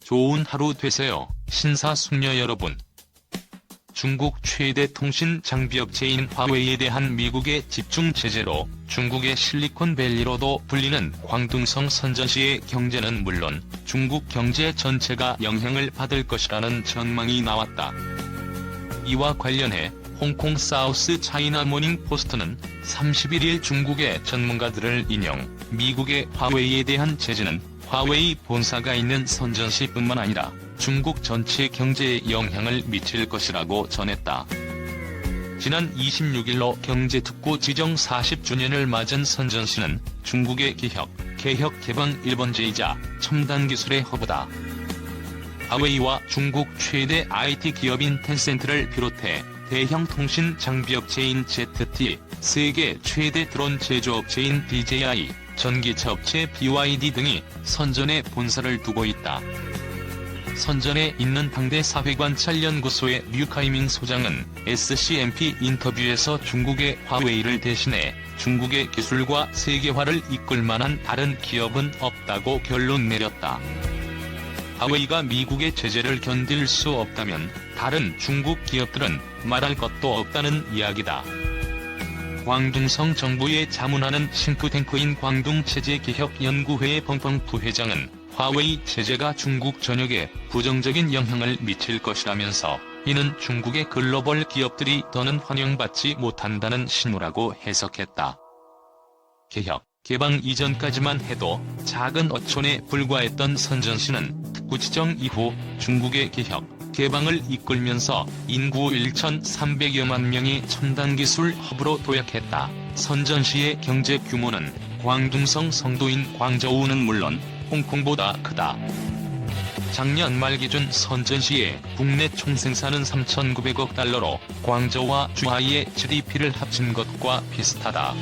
좋은 하루 되세요, 신사숙녀 여러분. 중국 최대 통신 장비업체인 화웨이에 대한 미국의 집중 제재로 중국의 실리콘밸리로도 불리는 광둥성 선전시의 경제는 물론 중국 경제 전체가 영향을 받을 것이라는 전망이 나왔다. 이와 관련해 홍콩 사우스 차이나 모닝 포스트는 31일 중국의 전문가들을 인용, 미국의 화웨이에 대한 제재는 화웨이 본사가 있는 선전시뿐만 아니라 중국 전체 경제에 영향을 미칠 것이라고 전했다. 지난 26일로 경제특구 지정 40주년을 맞은 선전시는 중국의 개혁, 개방 1번지이자 첨단 기술의 허브다. 화웨이와 중국 최대 IT 기업인 텐센트를 비롯해 대형 통신 장비업체인 ZT, 세계 최대 드론 제조업체인 DJI, 전기차 업체 BYD 등이 선전에 본사를 두고 있다. 선전에 있는 당대 사회관찰연구소의 류카이밍 소장은 SCMP 인터뷰에서 중국의 화웨이를 대신해 중국의 기술과 세계화를 이끌 만한 다른 기업은 없다고 결론 내렸다. 화웨이가 미국의 제재를 견딜 수 없다면 다른 중국 기업들은 말할 것도 없다는 이야기다. 광둥성 정부에 자문하는 싱크탱크인 광둥체제개혁연구회의 펑펑 부회장은 화웨이 제재가 중국 전역에 부정적인 영향을 미칠 것이라면서 이는 중국의 글로벌 기업들이 더는 환영받지 못한다는 신호라고 해석했다. 개혁, 개방 이전까지만 해도 작은 어촌에 불과했던 선전시는 특구 지정 이후 중국의 개혁, 개방을 이끌면서 인구 1,300여만 명의 첨단기술 허브로 도약했다. 선전시의 경제 규모는 광둥성 성도인 광저우는 물론 홍콩보다 크다. 작년 말 기준 선전시의 국내 총생산은 3,900억 달러로 광저우와 주하이의 GDP를 합친 것과 비슷하다.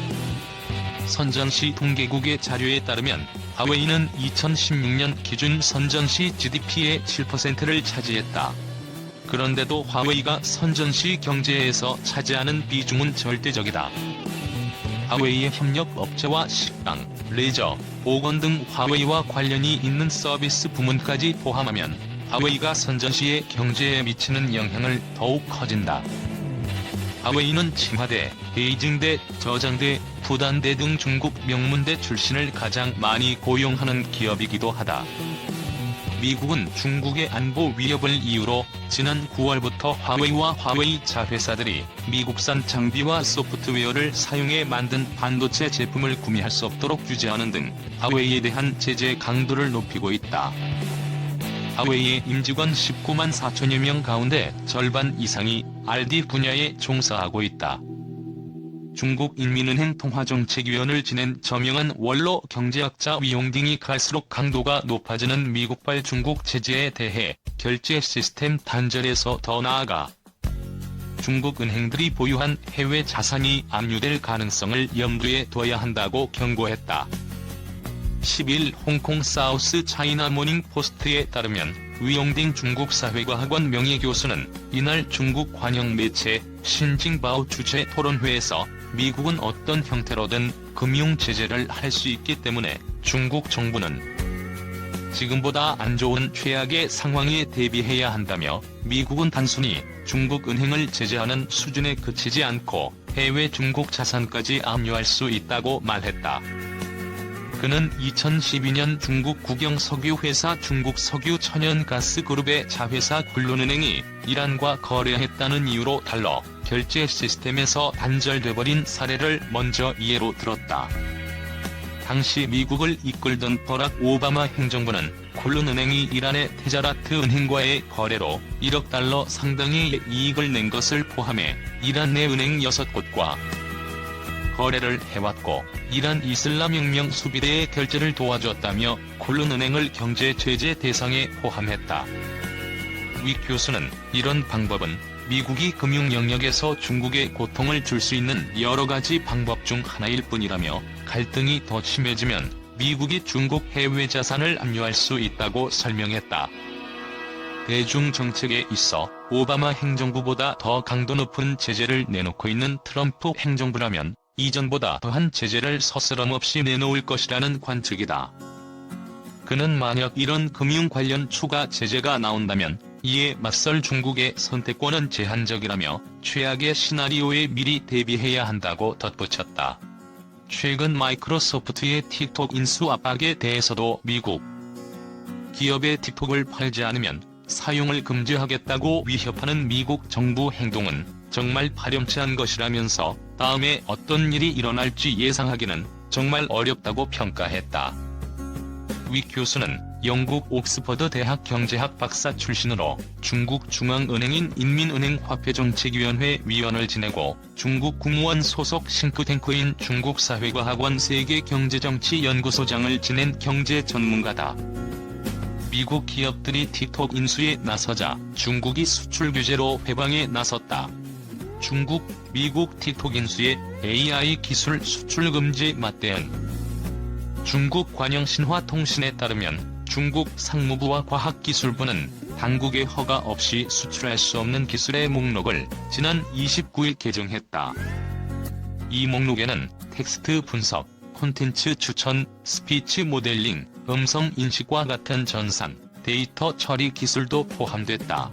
선전시 통계국의 자료에 따르면 화웨이는 2016년 기준 선전시 GDP의 7%를 차지했다. 그런데도 화웨이가 선전시 경제에서 차지하는 비중은 절대적이다. 화웨이의 협력 업체와 식당, 레저, 보건 등 화웨이와 관련이 있는 서비스 부문까지 포함하면 화웨이가 선전시의 경제에 미치는 영향을 더욱 커진다. 화웨이는 칭화대, 베이징대, 저장대, 부단대 등 중국 명문대 출신을 가장 많이 고용하는 기업이기도 하다. 미국은 중국의 안보 위협을 이유로 지난 9월부터 화웨이와 화웨이 자회사들이 미국산 장비와 소프트웨어를 사용해 만든 반도체 제품을 구매할 수 없도록 규제하는 등 화웨이에 대한 제재 강도를 높이고 있다. 화웨이의 임직원 19만 4천여 명 가운데 절반 이상이 R&D 분야에 종사하고 있다. 중국인민은행 통화정책위원을 지낸 저명한 원로 경제학자 위용딩이 갈수록 강도가 높아지는 미국발 중국 제재에 대해 결제 시스템 단절에서 더 나아가 중국 은행들이 보유한 해외 자산이 압류될 가능성을 염두에 둬야 한다고 경고했다. 10일 홍콩 사우스 차이나 모닝 포스트에 따르면 위용딩 중국 사회과학원 명예교수는 이날 중국 관영 매체 신징바오 주최 토론회에서 미국은 어떤 형태로든 금융 제재를 할 수 있기 때문에 중국 정부는 지금보다 안 좋은 최악의 상황에 대비해야 한다며 미국은 단순히 중국 은행을 제재하는 수준에 그치지 않고 해외 중국 자산까지 압류할 수 있다고 말했다. 그는 2012년 중국 국영 석유회사 중국 석유천연가스그룹의 자회사 굴룬은행이 이란과 거래했다는 이유로 달러 결제 시스템에서 단절돼버린 사례를 먼저 예로 들었다. 당시 미국을 이끌던 버락 오바마 행정부는 굴룬은행이 이란의 테자라트 은행과의 거래로 1억 달러 상당의 이익을 낸 것을 포함해 이란 내 은행 6곳과 거래를 해왔고 이란 이슬람혁명 수비대의 결제를 도와줬다며 굴룬은행을 경제 제재 대상에 포함했다. 위 교수는 이런 방법은 미국이 금융 영역에서 중국에 고통을 줄 수 있는 여러 가지 방법 중 하나일 뿐이라며 갈등이 더 심해지면 미국이 중국 해외 자산을 압류할 수 있다고 설명했다. 대중 정책에 있어 오바마 행정부보다 더 강도 높은 제재를 내놓고 있는 트럼프 행정부라면 이전보다 더한 제재를 서스럼 없이 내놓을 것이라는 관측이다. 그는 만약 이런 금융 관련 추가 제재가 나온다면 이에 맞설 중국의 선택권은 제한적이라며 최악의 시나리오에 미리 대비해야 한다고 덧붙였다. 최근 마이크로소프트의 틱톡 인수 압박에 대해서도 미국 기업의 틱톡을 팔지 않으면 사용을 금지하겠다고 위협하는 미국 정부 행동은 정말 파렴치한 것이라면서 다음에 어떤 일이 일어날지 예상하기는 정말 어렵다고 평가했다. 위 교수는 영국 옥스퍼드 대학 경제학 박사 출신으로 중국 중앙은행인 인민은행 화폐정책위원회 위원을 지내고 중국 국무원 소속 싱크탱크인 중국사회과학원 세계경제정치연구소장을 지낸 경제 전문가다. 미국 기업들이 틱톡 인수에 나서자 중국이 수출 규제로 해방에 나섰다. 중국, 미국 틱톡 인수에 AI 기술 수출 금지 맞대응. 중국 관영 신화통신에 따르면 중국 상무부와 과학기술부는 당국의 허가 없이 수출할 수 없는 기술의 목록을 지난 29일 개정했다. 이 목록에는 텍스트 분석, 콘텐츠 추천, 스피치 모델링, 음성 인식과 같은 전산, 데이터 처리 기술도 포함됐다.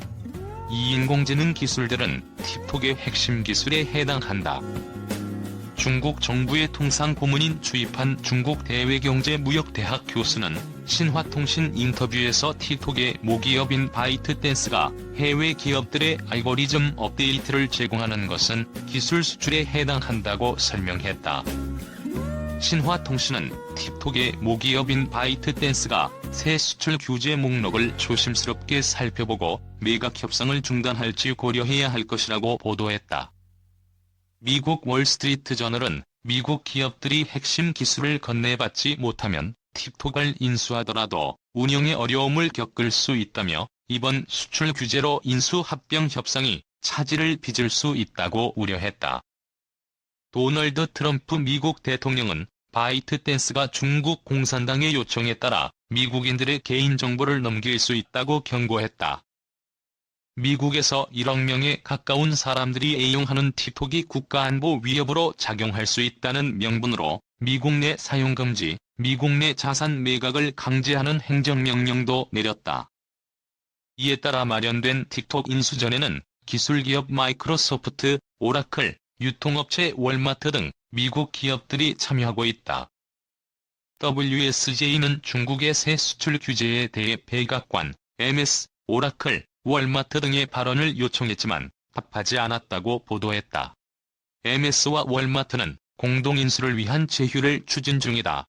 이 인공지능 기술들은 틱톡의 핵심 기술에 해당한다. 중국 정부의 통상 고문인 주입한 중국 대외경제무역대학 교수는 신화통신 인터뷰에서 틱톡의 모기업인 바이트댄스가 해외 기업들의 알고리즘 업데이트를 제공하는 것은 기술 수출에 해당한다고 설명했다. 신화통신은 틱톡의 모기업인 바이트댄스가 새 수출 규제 목록을 조심스럽게 살펴보고 매각 협상을 중단할지 고려해야 할 것이라고 보도했다. 미국 월스트리트저널은 미국 기업들이 핵심 기술을 건네받지 못하면 틱톡을 인수하더라도 운영에 어려움을 겪을 수 있다며 이번 수출 규제로 인수 합병 협상이 차질을 빚을 수 있다고 우려했다. 도널드 트럼프 미국 대통령은 바이트댄스가 중국 공산당의 요청에 따라 미국인들의 개인정보를 넘길 수 있다고 경고했다. 미국에서 1억 명에 가까운 사람들이 애용하는 틱톡이 국가안보 위협으로 작용할 수 있다는 명분으로 미국 내 사용 금지, 미국 내 자산 매각을 강제하는 행정명령도 내렸다. 이에 따라 마련된 틱톡 인수 전에는 기술기업 마이크로소프트, 오라클, 유통업체 월마트 등 미국 기업들이 참여하고 있다. WSJ는 중국의 새 수출 규제에 대해 백악관, MS, 오라클, 월마트 등의 발언을 요청했지만 답하지 않았다고 보도했다. MS와 월마트는 공동인수를 위한 제휴를 추진 중이다.